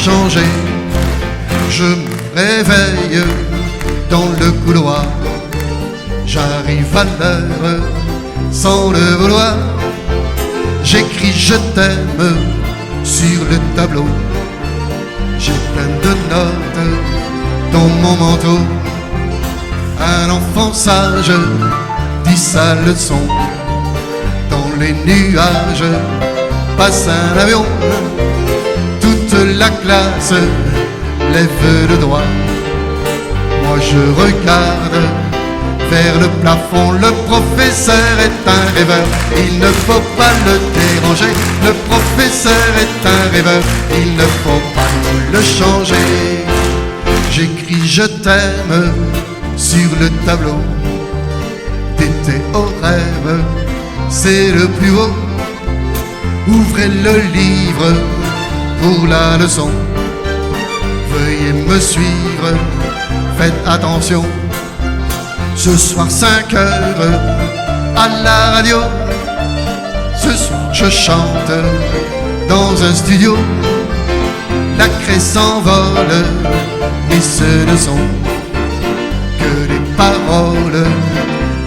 changer. Je me réveille dans le couloir, j'arrive à l'heure sans le vouloir. J'écris je t'aime sur le tableau, j'ai plein de notes dans mon manteau. Un enfant sage dit sa leçon, dans les nuages passe un avion. Toute la classe lève le doigt, moi je regarde vers le plafond. Le professeur est un rêveur, il ne faut pas le déranger. Le professeur est un rêveur, il ne faut pas le changer. J'écris je t'aime sur le tableau, d'été au rêve, c'est le plus haut. Ouvrez le livre pour la leçon, veuillez me suivre, faites attention. Ce soir 5 heures à la radio, ce soir je chante dans un studio. La craie s'envole, mais ce ne sont que les paroles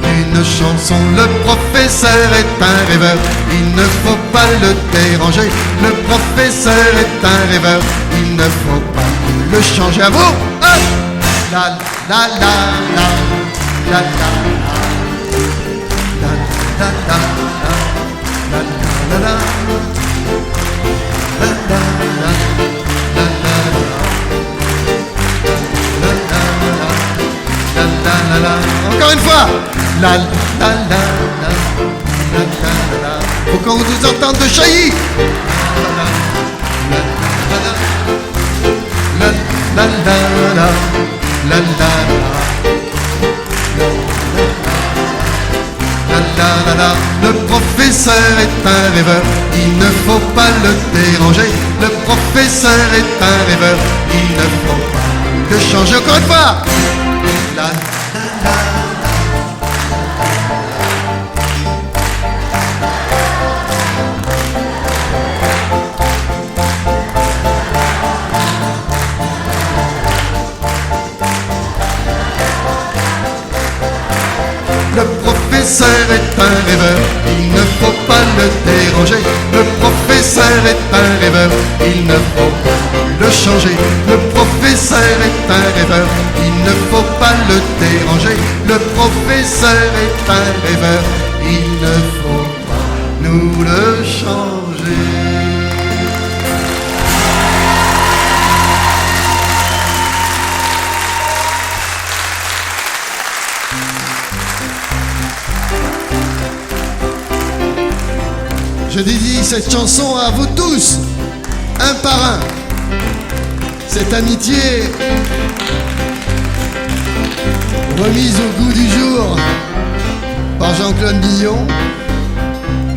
d'une chanson. Le professeur est un rêveur, il ne faut pas le déranger. Le professeur est un rêveur, il ne faut pas le changer. À vous! Ah! La la la la la la la la la la la la. Encore une fois. La la la la la la la. Faut qu'on vous entende de Chailly. La la la la la la la. Le professeur est un rêveur, il ne faut pas le déranger. Le professeur est un rêveur, il ne faut pas le changer. Encore une fois. La la la. Le professeur est un rêveur, il ne faut pas le déranger. Le professeur est un rêveur, il ne faut pas le changer. Le professeur est un rêveur, il ne faut pas le déranger. Le professeur est un rêveur, il ne faut pas nous le changer. Je dédie cette chanson à vous tous, un par un. Cette amitié remise au goût du jour par Jean-Claude Billon,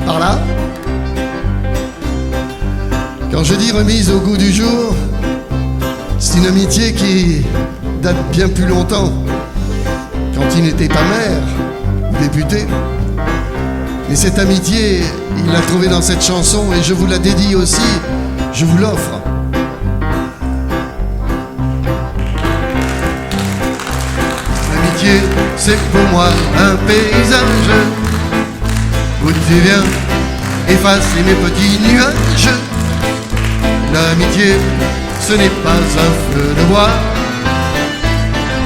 par là. Quand je dis remise au goût du jour, c'est une amitié qui date bien plus longtemps, quand il n'était pas maire ou député. Mais cette amitié, il l'a trouvée dans cette chanson et je vous la dédie aussi, je vous l'offre. L'amitié, c'est pour moi un paysage où tu viens effacer mes petits nuages. L'amitié, ce n'est pas un feu de bois,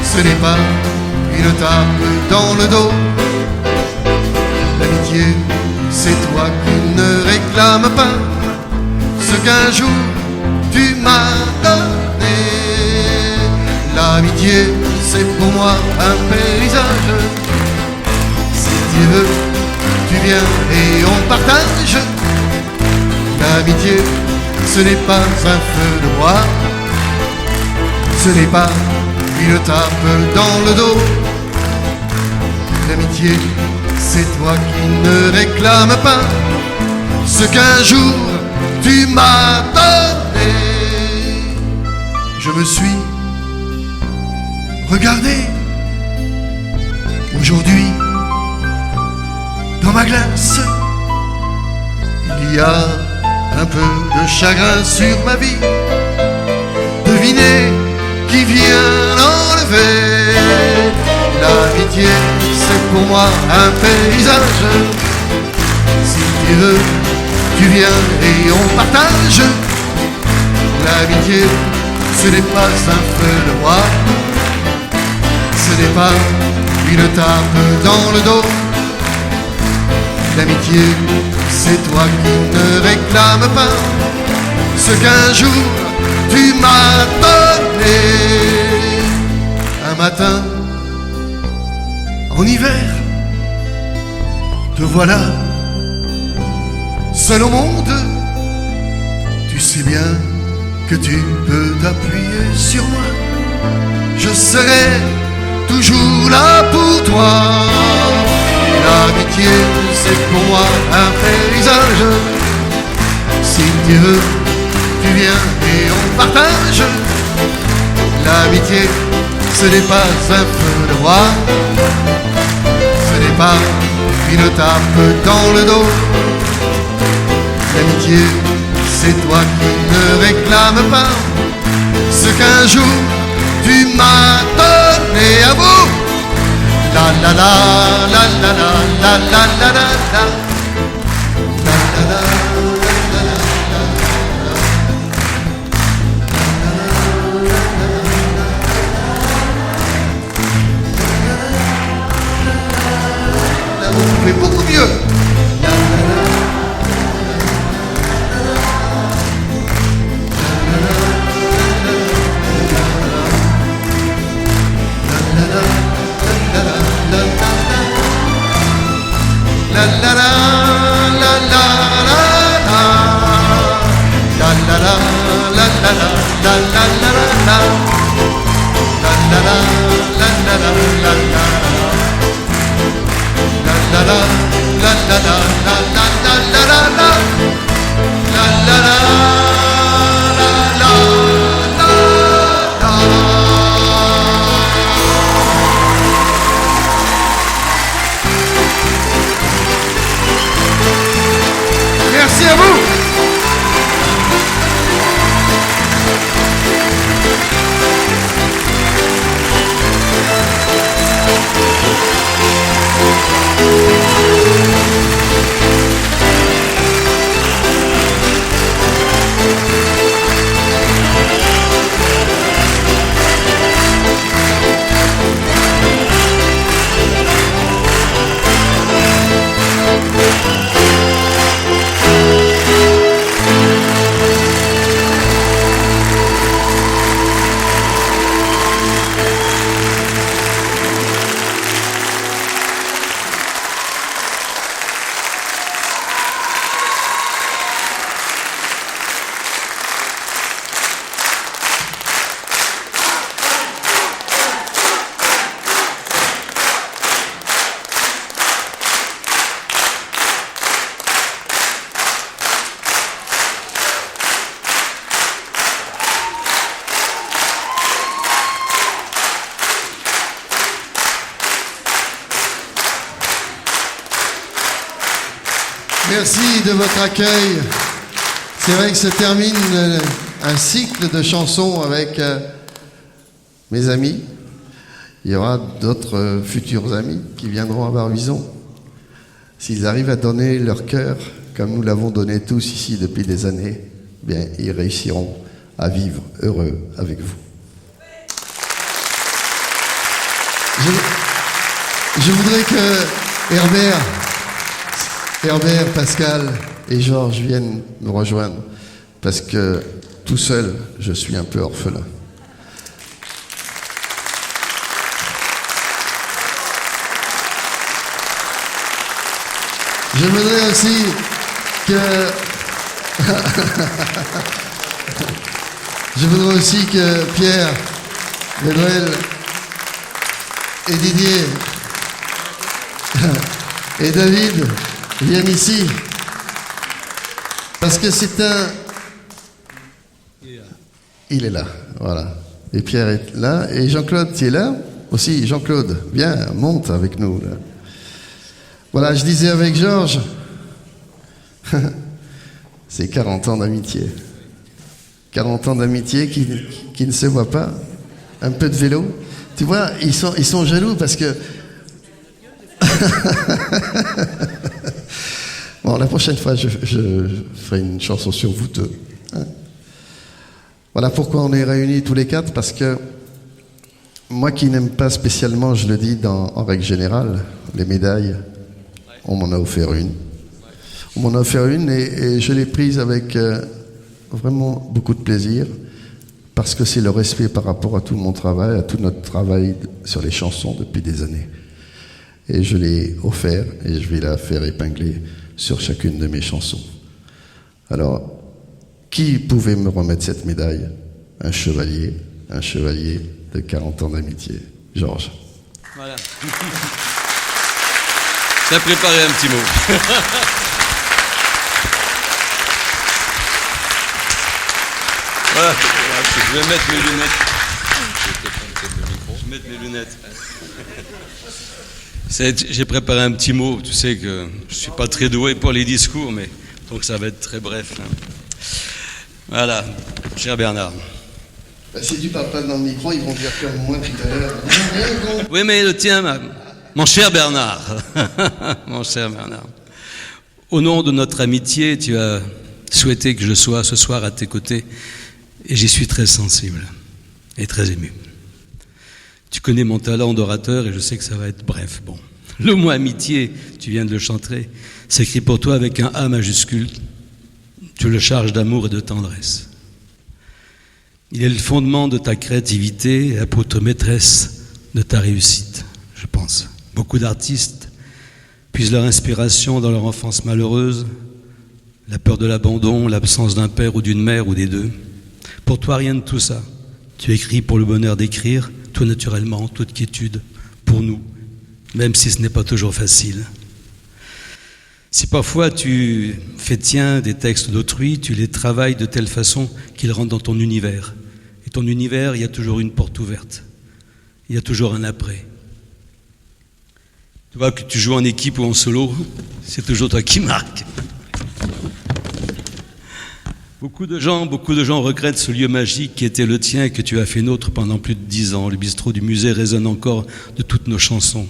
ce n'est pas une tape dans le dos. L'amitié, c'est toi qui ne réclames pas ce qu'un jour tu m'as donné. L'amitié, c'est pour moi un paysage. Si tu veux, tu viens et on partage. L'amitié, ce n'est pas un feu de bois, ce n'est pas une tape dans le dos. L'amitié, c'est toi qui ne réclames pas ce qu'un jour tu m'as donné. Je me suis regardé aujourd'hui dans ma glace. Il y a un peu de chagrin sur ma vie. deviné qui vient enlever. L'amitié, c'est pour moi un paysage. Si tu veux, tu viens et on partage. L'amitié, ce n'est pas un feu de bois. Ce n'est pas une tape dans le dos. L'amitié, c'est toi qui ne réclames pas ce qu'un jour tu m'as donné. Un matin, en hiver, te voilà, seul au monde. Tu sais bien que tu peux t'appuyer sur moi. Je serai toujours là pour toi. L'amitié, c'est pour moi un paysage. Si tu veux, tu viens et on partage. L'amitié, ce n'est pas un feu de bois. Ce n'est pas une tape dans le dos. L'amitié, c'est toi qui ne réclames pas ce qu'un jour tu m'as donné. À vous. La la la la la la la la la la la la la. Mais beaucoup mieux. Merci à vous. Merci de votre accueil. C'est vrai que se termine un cycle de chansons avec mes amis. Il y aura d'autres futurs amis qui viendront à Barbizon. S'ils arrivent à donner leur cœur, comme nous l'avons donné tous ici depuis des années, bien, ils réussiront à vivre heureux avec vous. Je voudrais que Herbert, Pascal et Georges viennent me rejoindre parce que tout seul, je suis un peu orphelin. Je voudrais aussi que Pierre, Bénoël et Didier et David viennent ici parce que c'est un... Il est là, voilà. Et Pierre est là. Et Jean-Claude, tu es là aussi? Jean-Claude, viens, monte avec nous. Là. Voilà, je disais avec Georges, c'est 40 ans d'amitié. 40 ans d'amitié qui ne se voient pas. Un peu de vélo. Tu vois, ils sont jaloux parce que... Bon, la prochaine fois, je ferai une chanson sur vous deux. Hein. Voilà pourquoi on est réunis tous les quatre, parce que moi qui n'aime pas spécialement, je le dis en règle générale, les médailles, on m'en a offert une. On m'en a offert une et je l'ai prise avec vraiment beaucoup de plaisir, parce que c'est le respect par rapport à tout mon travail, à tout notre travail sur les chansons depuis des années. Et je l'ai offert et je vais la faire épingler sur chacune de mes chansons. Alors, qui pouvait me remettre cette médaille? Un chevalier de 40 ans d'amitié. Georges. Voilà. J'ai préparé un petit mot. Voilà. Je vais mettre mes lunettes. Je vais mettre mes lunettes. J'ai préparé un petit mot. Tu sais que je ne suis pas très doué pour les discours, mais donc ça va être très bref. Voilà, cher Bernard. Si tu parles pas dans le micro, ils vont dire comme moi tout à l'heure. Oui, mais le tien, mon cher Bernard. Mon cher Bernard. Au nom de notre amitié, tu as souhaité que je sois ce soir à tes côtés, et j'y suis très sensible et très ému. Tu connais mon talent d'orateur et je sais que ça va être bref. Bon, le mot amitié, tu viens de le chanter, s'écrit pour toi avec un A majuscule. Tu le charges d'amour et de tendresse. Il est le fondement de ta créativité et l'apôtre maîtresse de ta réussite, je pense. Beaucoup d'artistes puisent leur inspiration dans leur enfance malheureuse, la peur de l'abandon, l'absence d'un père ou d'une mère ou des deux. Pour toi, rien de tout ça. Tu écris pour le bonheur d'écrire, tout naturellement, toute quiétude, pour nous, même si ce n'est pas toujours facile. Si parfois tu fais tien des textes d'autrui, tu les travailles de telle façon qu'ils rentrent dans ton univers. Et ton univers, il y a toujours une porte ouverte. Il y a toujours un après. Tu vois que tu joues en équipe ou en solo, c'est toujours toi qui marques. Beaucoup de gens regrettent ce lieu magique qui était le tien et que tu as fait nôtre pendant plus de 10 ans. Le bistrot du musée résonne encore de toutes nos chansons.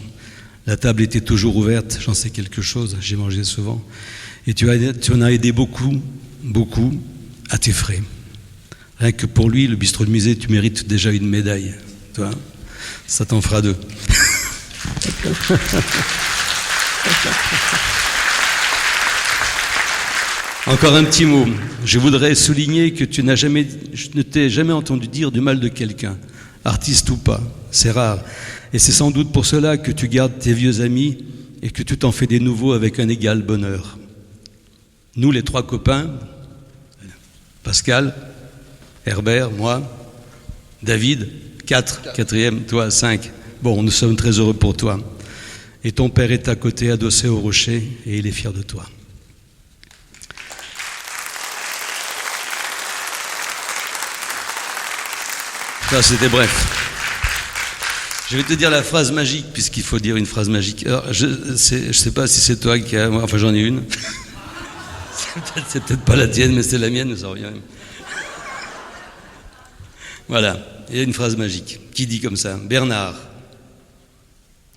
La table était toujours ouverte, j'en sais quelque chose, j'ai mangé souvent. Et tu en as aidé beaucoup, à tes frais. Rien que pour lui, le bistrot du musée, tu mérites déjà une médaille. Toi, ça t'en fera 2. Encore un petit mot. Je voudrais souligner que je ne t'ai jamais entendu dire du mal de quelqu'un, artiste ou pas. C'est rare. Et c'est sans doute pour cela que tu gardes tes vieux amis et que tu t'en fais des nouveaux avec un égal bonheur. Nous, les 3 copains, Pascal, Herbert, moi, David, 4, quatrième, toi, 5. Bon, nous sommes très heureux pour toi. Et ton père est à côté, adossé au rocher, et il est fier de toi. Ça, c'était bref. Je vais te dire la phrase magique, puisqu'il faut dire une phrase magique. Alors, je sais pas si c'est toi qui as... Enfin, j'en ai une. C'est peut-être pas la tienne, mais c'est la mienne, ça revient. Voilà, il y a une phrase magique qui dit comme ça. Bernard,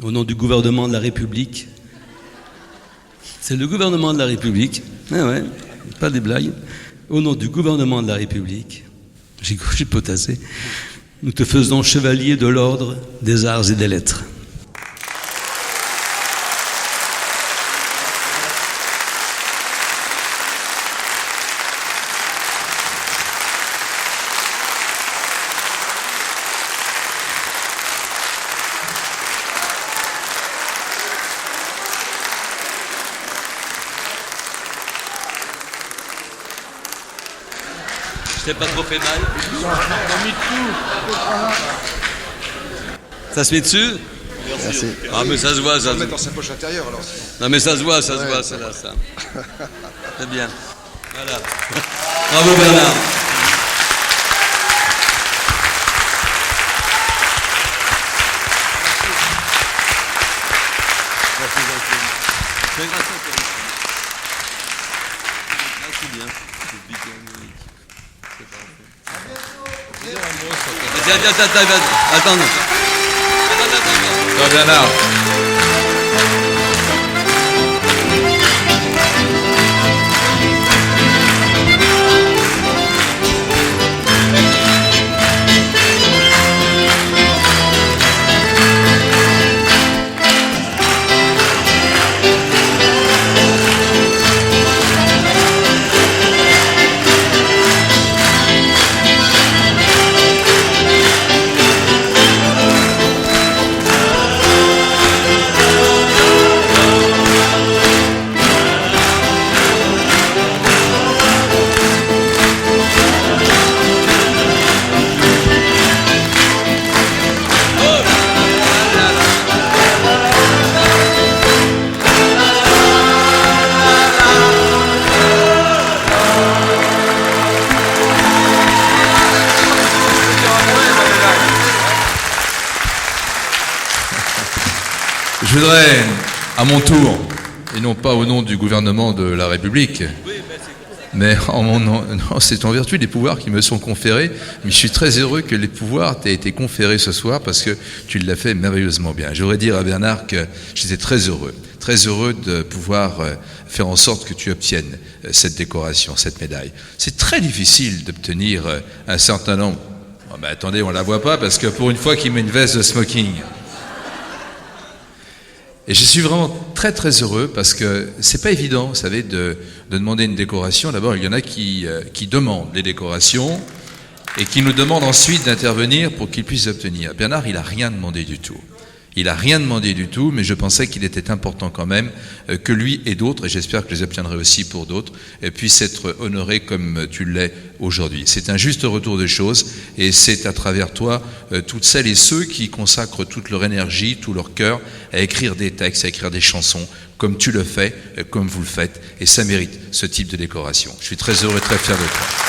au nom du gouvernement de la République... C'est le gouvernement de la République. Ah ouais, pas des blagues. Au nom du gouvernement de la République, j'ai potassé... Nous te faisons chevalier de l'ordre des arts et des lettres. Je t'ai pas trop fait mal? Ça se met dessus? Merci. Ah, mais ça se voit, ça se voit. Mettre dans sa poche intérieure alors. Non, mais ça se voit, ça. C'est bien. Voilà. Bravo Bernard. C'est bien. C'est parfait. Attends. Toi, Bernard. Je voudrais, à mon tour, et non pas au nom du gouvernement de la République, mais en mon nom, non, c'est en vertu des pouvoirs qui me sont conférés, mais je suis très heureux que les pouvoirs t'aient été conférés ce soir parce que tu l'as fait merveilleusement bien. Je voudrais dire à Bernard que j'étais très heureux de pouvoir faire en sorte que tu obtiennes cette décoration, cette médaille. C'est très difficile d'obtenir un certain nombre. Oh, ben attendez, on la voit pas parce que pour une fois qu'il met une veste de smoking. Et je suis vraiment très heureux parce que c'est pas évident, vous savez, de demander une décoration. D'abord, il y en a qui demandent les décorations et qui nous demandent ensuite d'intervenir pour qu'ils puissent obtenir. Bernard, il a rien demandé du tout. Il a rien demandé du tout, mais je pensais qu'il était important quand même que lui et d'autres, et j'espère que je les obtiendrai aussi pour d'autres, puissent être honorés comme tu l'es aujourd'hui. C'est un juste retour des choses, et c'est à travers toi, toutes celles et ceux qui consacrent toute leur énergie, tout leur cœur, à écrire des textes, à écrire des chansons, comme tu le fais, comme vous le faites, et ça mérite ce type de décoration. Je suis très heureux et très fier de toi.